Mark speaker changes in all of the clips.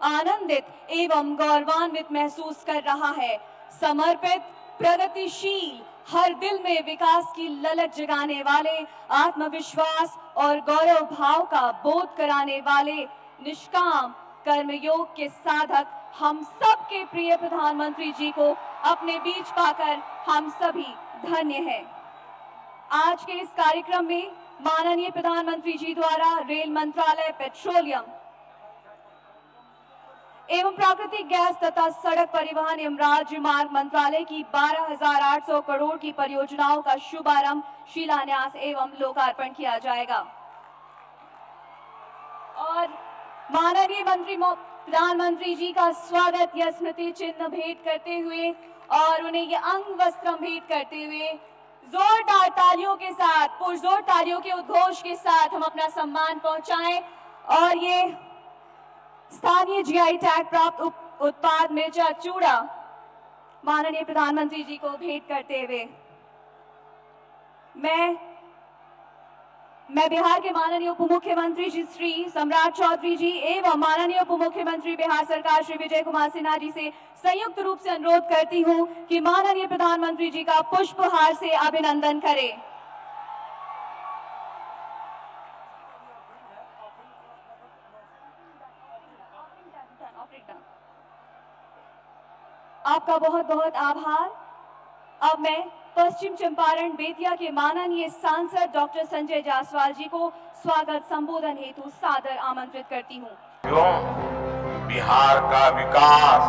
Speaker 1: आनंदित एवं गौरवान्वित महसूस कर रहा है। समर्पित, प्रगतिशील, हर दिल में विकास की ललक जगाने वाले, आत्मविश्वास और गौरव भाव का बोध कराने वाले, निष्काम कर्मयोग के साधक हम सबके प्रिय प्रधानमंत्री जी को अपने बीच पाकर हम सभी धन्य हैं। आज के इस कार्यक्रम में माननीय प्रधानमंत्री जी द्वारा रेल मंत्रालय, पेट्रोलियम एवं प्राकृतिक गैस तथा सड़क परिवहन एवं राजमार्ग मंत्रालय की 12,800 करोड़ की परियोजनाओं का शुभारंभ, शिलान्यास एवं लोकार्पण किया जाएगा। और माननीय प्रधानमंत्री जी का स्वागत या स्मृति चिन्ह भेंट करते हुए और उन्हें ये अंग वस्त्र भेंट करते हुए जोरदार तालियों के साथ, पुरजोर तालियों के उद्घोष के साथ हम अपना सम्मान पहुंचाएं। और ये स्थानीय जीआई टैग प्राप्त उत्पाद मिर्चा चूड़ा माननीय प्रधानमंत्री जी को भेंट करते हुए मैं बिहार के माननीय उप मुख्यमंत्री जी श्री सम्राट चौधरी जी एवं माननीय उप मुख्यमंत्री बिहार सरकार श्री विजय कुमार सिन्हा जी से संयुक्त रूप से अनुरोध करती हूं कि माननीय प्रधानमंत्री जी का पुष्पहार से अभिनंदन करें। आपका बहुत बहुत आभार। अब मैं पश्चिम चंपारण बेतिया के माननीय सांसद डॉक्टर संजय जायसवाल जी को स्वागत संबोधन हेतु सादर आमंत्रित करती हूँ।
Speaker 2: बिहार का विकास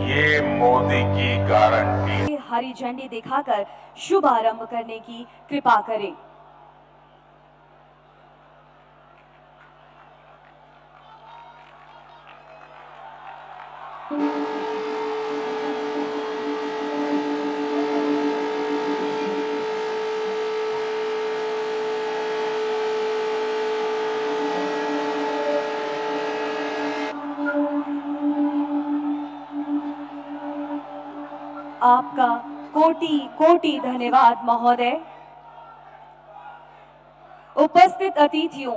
Speaker 2: ये मोदी की गारंटी।
Speaker 1: हरी झंडी दिखाकर शुभारंभ करने की कृपा करें। आपका कोटि कोटि धन्यवाद महोदय। उपस्थित अतिथियों,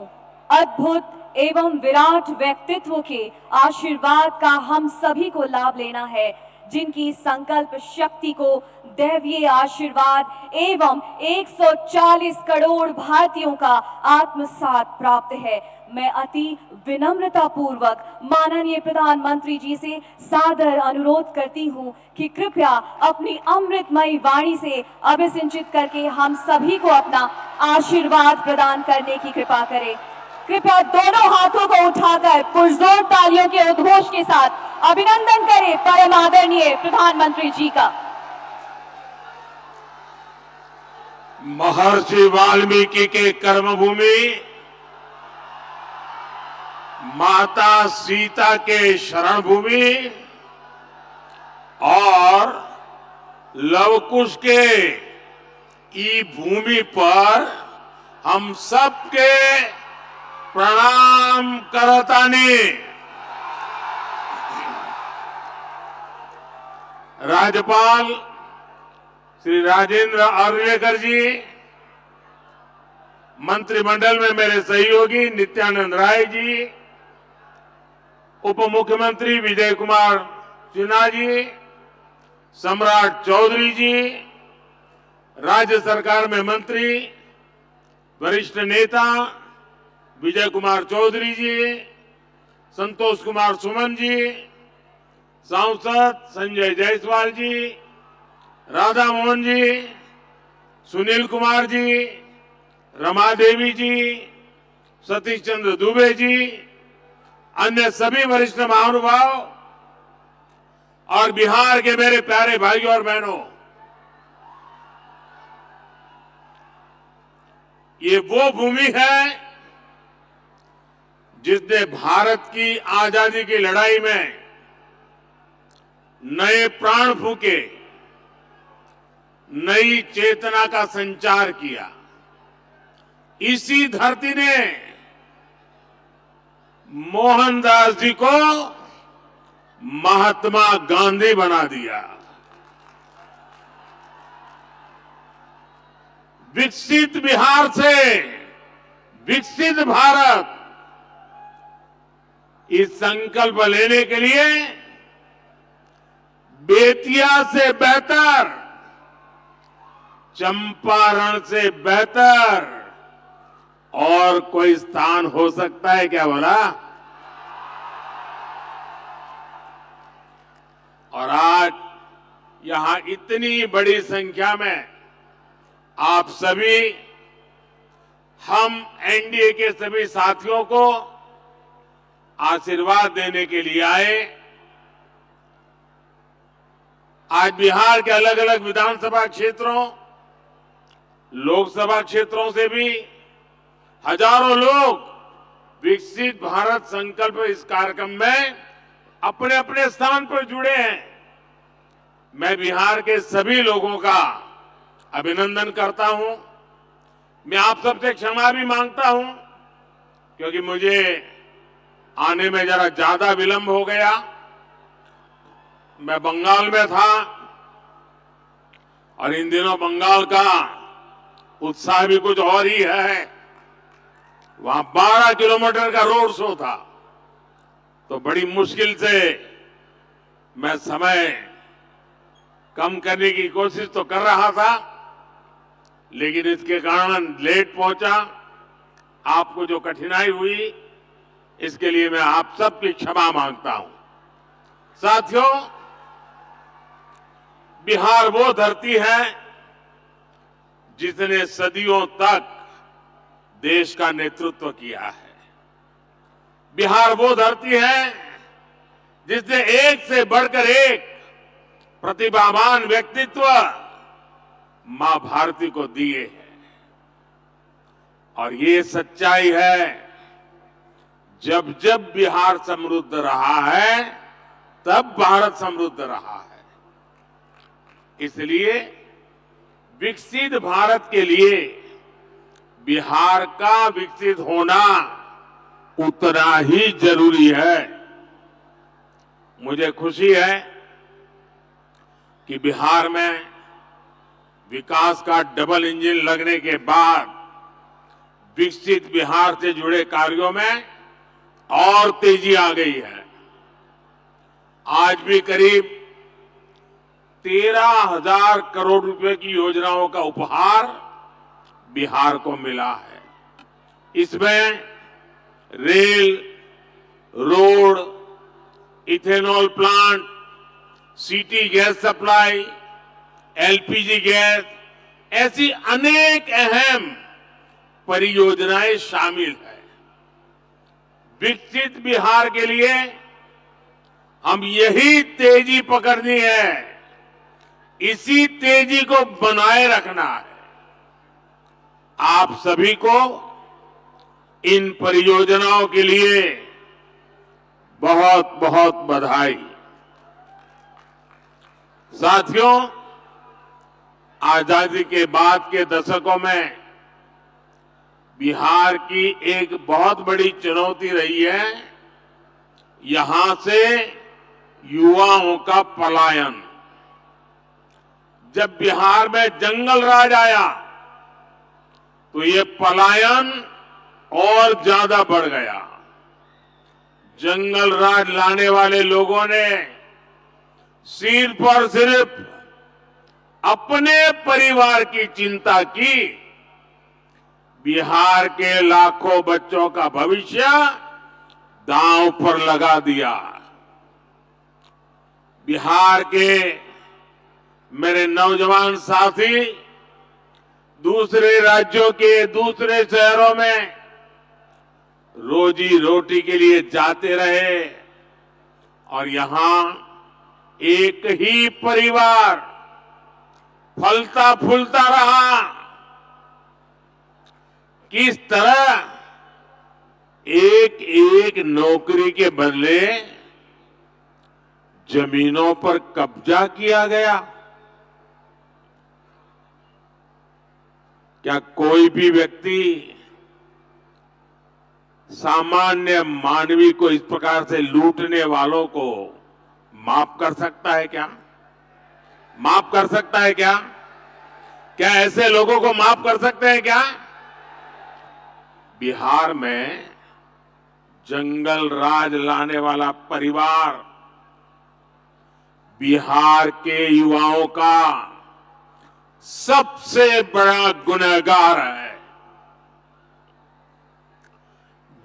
Speaker 1: अद्भुत एवं विराट व्यक्तित्व के आशीर्वाद का हम सभी को लाभ लेना है, जिनकी संकल्प शक्ति को दैवीय आशीर्वाद एवं 140 करोड़ भारतीयों का आत्मसात प्राप्त है। मैं अति विनम्रता पूर्वक माननीय प्रधानमंत्री जी से सादर अनुरोध करती हूं कि कृपया अपनी अमृतमयी वाणी से अभिसिंचित करके हम सभी को अपना आशीर्वाद प्रदान करने की कृपा करें। कृपया दोनों हाथों को उठाकर पुरजोर तालियों के उद्घोष के साथ अभिनंदन करें परम आदरणीय प्रधानमंत्री जी का।
Speaker 2: महर्षि वाल्मीकि के कर्मभूमि, माता सीता के शरण भूमि और लवकुश के ई भूमि पर हम सबके प्रणाम करतानी। राज्यपाल श्री राजेंद्र आर्लेकर जी, मंत्रिमंडल में मेरे सहयोगी नित्यानंद राय जी, उप मुख्यमंत्री विजय कुमार सिन्हा जी, सम्राट चौधरी जी, राज्य सरकार में मंत्री वरिष्ठ नेता विजय कुमार चौधरी जी, संतोष कुमार सुमन जी, सांसद संजय जायसवाल जी, राधा मोहन जी, सुनील कुमार जी, रमा देवी जी, सतीश चंद्र दुबे जी, अन्य सभी वरिष्ठ महानुभाव और बिहार के मेरे प्यारे भाइयों और बहनों, ये वो भूमि है जिसने भारत की आजादी की लड़ाई में नए प्राण फूके, नई चेतना का संचार किया। इसी धरती ने मोहनदास जी को महात्मा गांधी बना दिया। विकसित बिहार से विकसित भारत, इस संकल्प लेने के लिए बेतिया से बेहतर, चंपारण से बेहतर और कोई स्थान हो सकता है क्या बोला? और आज यहां इतनी बड़ी संख्या में आप सभी, हम एनडीए के सभी साथियों को आशीर्वाद देने के लिए आए। आज बिहार के अलग अलग विधानसभा क्षेत्रों, लोकसभा क्षेत्रों से भी हजारों लोग विकसित भारत संकल्प इस कार्यक्रम में अपने अपने स्थान पर जुड़े हैं। मैं बिहार के सभी लोगों का अभिनंदन करता हूं। मैं आप सबसे क्षमा भी मांगता हूं क्योंकि मुझे आने में जरा ज्यादा विलंब हो गया। मैं बंगाल में था और इन दिनों बंगाल का उत्साह भी कुछ और ही है। वहां 12 किलोमीटर का रोड शो था, तो बड़ी मुश्किल से मैं समय कम करने की कोशिश तो कर रहा था, लेकिन इसके कारण लेट पहुंचा। आपको जो कठिनाई हुई, इसके लिए मैं आप सबकी क्षमा मांगता हूं। साथियों, बिहार वो धरती है जिसने सदियों तक देश का नेतृत्व किया है। बिहार वो धरती है जिसने एक से बढ़कर एक प्रतिभावान व्यक्तित्व मां भारती को दिए हैं। और ये सच्चाई है, जब जब बिहार समृद्ध रहा है तब भारत समृद्ध रहा है। इसलिए विकसित भारत के लिए बिहार का विकसित होना उतना ही जरूरी है। मुझे खुशी है कि बिहार में विकास का डबल इंजन लगने के बाद विकसित बिहार से जुड़े कार्यों में और तेजी आ गई है। आज भी करीब 13,000 करोड़ रुपए की योजनाओं का उपहार बिहार को मिला है। इसमें rail, road, ethanol plant, city gas supply, LPG gas, ऐसी अनेक अहम परियोजनाएं शामिल है। विकसित बिहार के लिए हम यही तेजी पकड़नी है, इसी तेजी को बनाए रखना है। आप सभी को इन परियोजनाओं के लिए बहुत बहुत बधाई। साथियों, आजादी के बाद के दशकों में बिहार की एक बहुत बड़ी चुनौती रही है, यहां से युवाओं का पलायन। जब बिहार में जंगल राज आया तो ये पलायन और ज्यादा बढ़ गया। जंगल राज लाने वाले लोगों ने सिर्फ और सिर्फ अपने परिवार की चिंता की, बिहार के लाखों बच्चों का भविष्य दांव पर लगा दिया। बिहार के मेरे नौजवान साथी दूसरे राज्यों के दूसरे शहरों में रोजी रोटी के लिए जाते रहे और यहां एक ही परिवार फलता फूलता रहा। किस तरह एक एक नौकरी के बदले जमीनों पर कब्जा किया गया। क्या कोई भी व्यक्ति सामान्य मानवी को इस प्रकार से लूटने वालों को माफ कर सकता है क्या? माफ कर सकता है क्या? क्या ऐसे लोगों को माफ कर सकते हैं क्या? बिहार में जंगल राज लाने वाला परिवार बिहार के युवाओं का सबसे बड़ा गुनहगार है।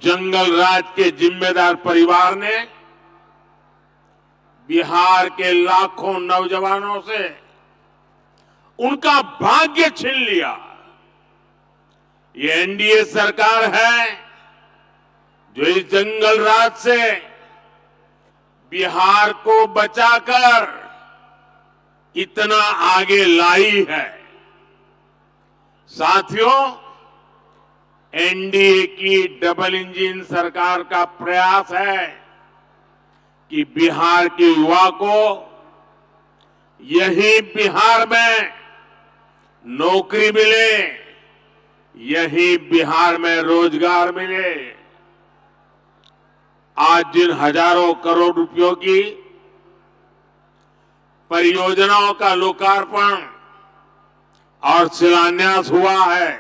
Speaker 2: जंगल राज के जिम्मेदार परिवार ने बिहार के लाखों नौजवानों से उनका भाग्य छीन लिया। ये एनडीए सरकार है जो इस जंगल राज से बिहार को बचाकर इतना आगे लाई है। साथियों, एनडीए की डबल इंजन सरकार का प्रयास है कि बिहार के युवा को यही बिहार में नौकरी मिले, यही बिहार में रोजगार मिले। आज जिन हजारों करोड़ रुपयों की परियोजनाओं का लोकार्पण और शिलान्यास हुआ है,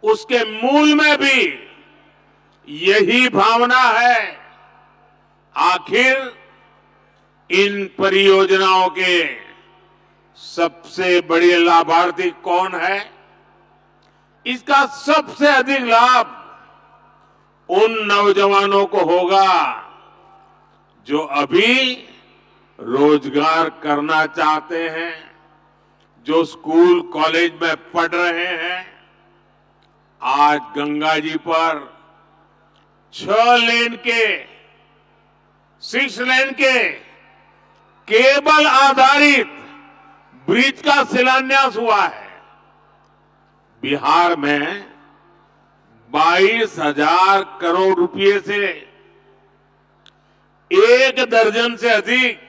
Speaker 2: उसके मूल में भी यही भावना है। आखिर इन परियोजनाओं के सबसे बड़े लाभार्थी कौन है? इसका सबसे अधिक लाभ उन नौजवानों को होगा जो अभी रोजगार करना चाहते हैं, जो स्कूल कॉलेज में पढ़ रहे हैं। आज गंगा जी पर 6 लेन के केबल आधारित ब्रिज का शिलान्यास हुआ है। बिहार में 22,000 करोड़ रुपए से 1 दर्जन से अधिक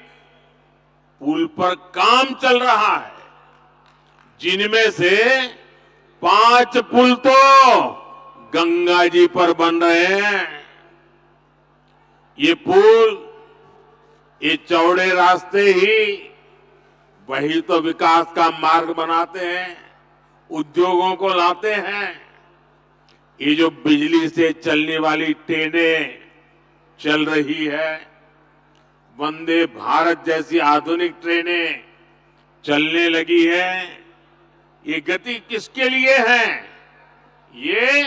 Speaker 2: पुल पर काम चल रहा है, जिनमें से 5 पुल तो गंगा जी पर बन रहे हैं। ये पुल, ये चौड़े रास्ते ही वही तो विकास का मार्ग बनाते हैं, उद्योगों को लाते हैं। ये जो बिजली से चलने वाली ट्रेनें चल रही है, वंदे भारत जैसी आधुनिक ट्रेनें चलने लगी है, ये गति किसके लिए है? ये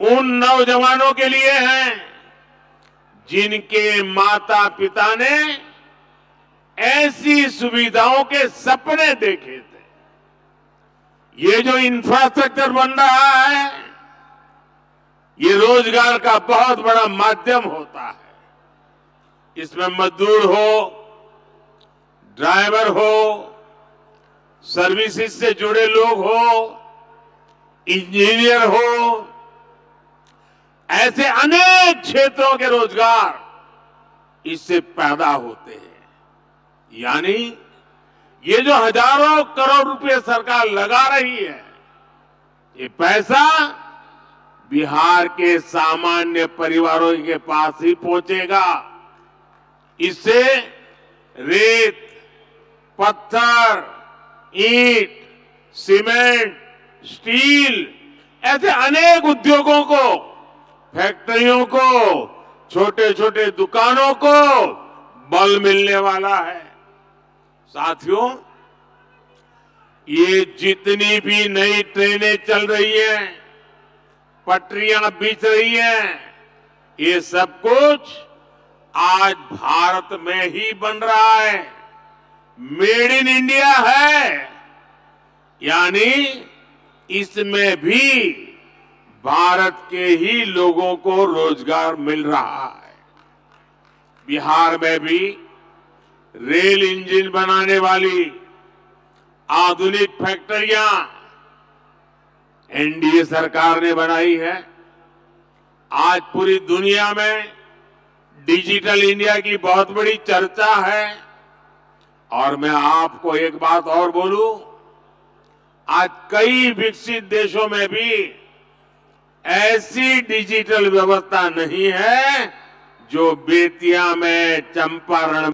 Speaker 2: उन नौजवानों के लिए है जिनके माता पिता ने ऐसी सुविधाओं के सपने देखे थे। ये जो इंफ्रास्ट्रक्चर बन रहा है, ये रोजगार का बहुत बड़ा माध्यम होता है। इसमें मजदूर हो, ड्राइवर हो, सर्विसेज से जुड़े लोग हो, इंजीनियर हो, ऐसे अनेक क्षेत्रों के रोजगार इससे पैदा होते हैं। यानी ये जो हजारों करोड़ रुपए सरकार लगा रही है, ये पैसा बिहार के सामान्य परिवारों के पास ही पहुंचेगा। इससे रेत, पत्थर, ईंट, सीमेंट, स्टील ऐसे अनेक उद्योगों को, फैक्ट्रियों को, छोटे छोटे दुकानों को बल मिलने वाला है। साथियों, ये जितनी भी नई ट्रेनें चल रही हैं, पटरियां बिछ रही हैं, ये सब कुछ आज भारत में ही बन रहा है। मेड इन इंडिया है, यानी इसमें भी भारत के ही लोगों को रोजगार मिल रहा है। बिहार में भी रेल इंजन बनाने वाली आधुनिक फैक्ट्रियां एनडीए सरकार ने बनाई है। आज पूरी दुनिया में डिजिटल इंडिया की बहुत बड़ी चर्चा है। और मैं आपको एक बात और बोलूं, आज कई विकसित देशों में भी ऐसी डिजिटल व्यवस्था नहीं है जो बेतिया में, चंपारण